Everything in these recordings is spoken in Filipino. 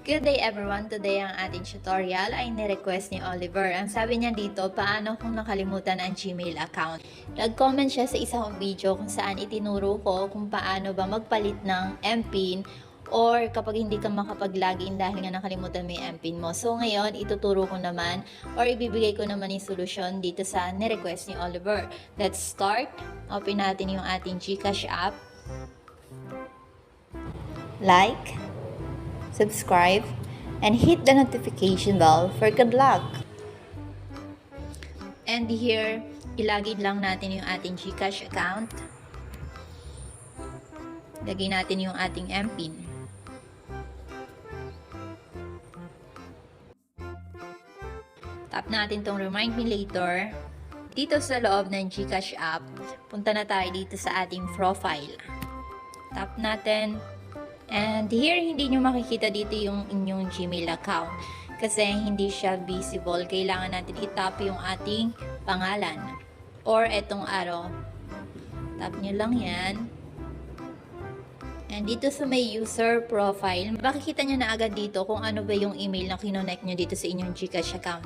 Good day everyone! Today ang ating tutorial ay ni-request ni Oliver. Ang sabi niya dito, paano kung nakalimutan ang Gmail account. Nag-comment siya sa isang video kung saan itinuro ko kung paano ba magpalit ng MPIN or kapag hindi ka makapag-login dahil nga nakalimutan mo yung MPIN mo. So ngayon, ituturo ko naman or ibibigay ko naman yung solusyon dito sa ni-request ni Oliver. Let's start. Open natin yung ating GCash app. Like, subscribe, and hit the notification bell for good luck. And here, ilagay lang natin yung ating GCash account. Lagay natin yung ating MPIN. Tap natin tong remind me later. Dito sa loob ng GCash app, punta na tayo dito sa ating profile. Tap natin. And here, hindi nyo makikita dito yung inyong Gmail account kasi hindi siya visible. Kailangan natin itap yung ating pangalan or etong arrow. Tap nyo lang yan. And dito sa may user profile, makikita nyo na agad dito kung ano ba yung email na kinonect nyo dito sa inyong GCash account.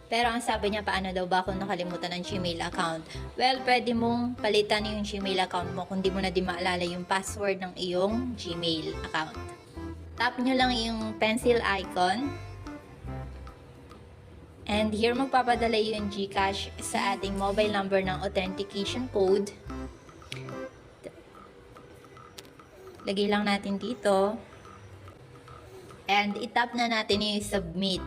Pero ang sabi niya, paano daw ba kung nakalimutan ang Gmail account? Well, pwede mong palitan yung Gmail account mo kung di mo na di maalala yung password ng iyong Gmail account. Tap nyo lang yung pencil icon. And here, magpapadala yung GCash sa ating mobile number ng authentication code. Lagay lang natin dito. And itap na natin yung submit.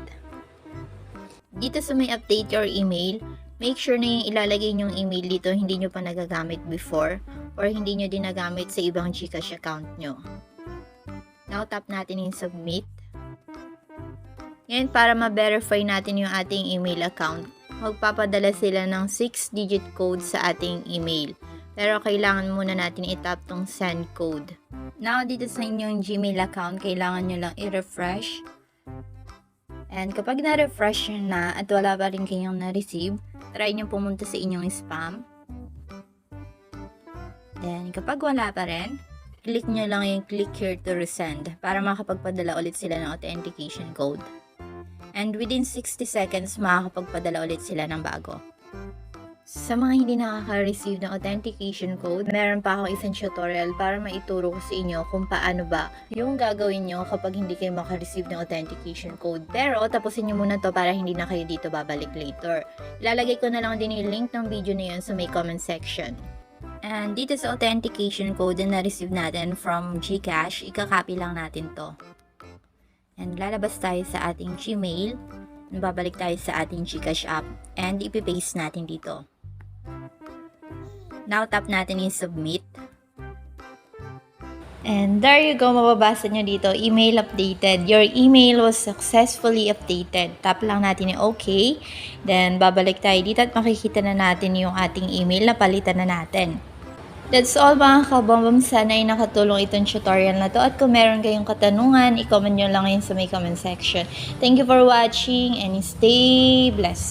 Dito sa may update your email, make sure na yung ilalagay yung email dito hindi nyo pa nagagamit before or hindi nyo din nagamit sa ibang GCash account nyo. Now, tap natin yung submit. Ngayon, para ma-verify natin yung ating email account, magpapadala sila ng 6-digit code sa ating email. Pero kailangan muna natin itap tong send code. Now, dito sa inyong Gmail account, kailangan nyo lang i-refresh. And kapag na-refresh na at wala pa rin kayong na-receive, try nyo pumunta sa inyong spam. Then, kapag wala pa rin, click nyo lang yung click here to resend para makapagpadala ulit sila ng authentication code. And within 60 seconds, makakapagpadala ulit sila ng bago. Sa mga hindi nakaka-receive ng authentication code, meron pa akong isang tutorial para maituro ko sa inyo kung paano ba yung gagawin nyo kapag hindi kayo maka-receive ng authentication code. Pero tapusin nyo muna to para hindi na kayo dito babalik later. Ilalagay ko na lang din yung link ng video na yun sa may comment section. And dito sa authentication code na na-receive natin from GCash, ikakopy lang natin to. And lalabas tayo sa ating Gmail. Babalik tayo sa ating GCash app and ipipaste natin dito. Now, tap natin yung submit. And there you go, mababasa nyo dito, email updated. Your email was successfully updated. Tap lang natin yung OK. Then, babalik tayo dito at makikita na natin yung ating email na palitan na natin. That's all mga kabombom. Sana ay nakatulong itong tutorial na to. At kung meron kayong katanungan, i-comment nyo lang yun sa may comment section. Thank you for watching and stay blessed.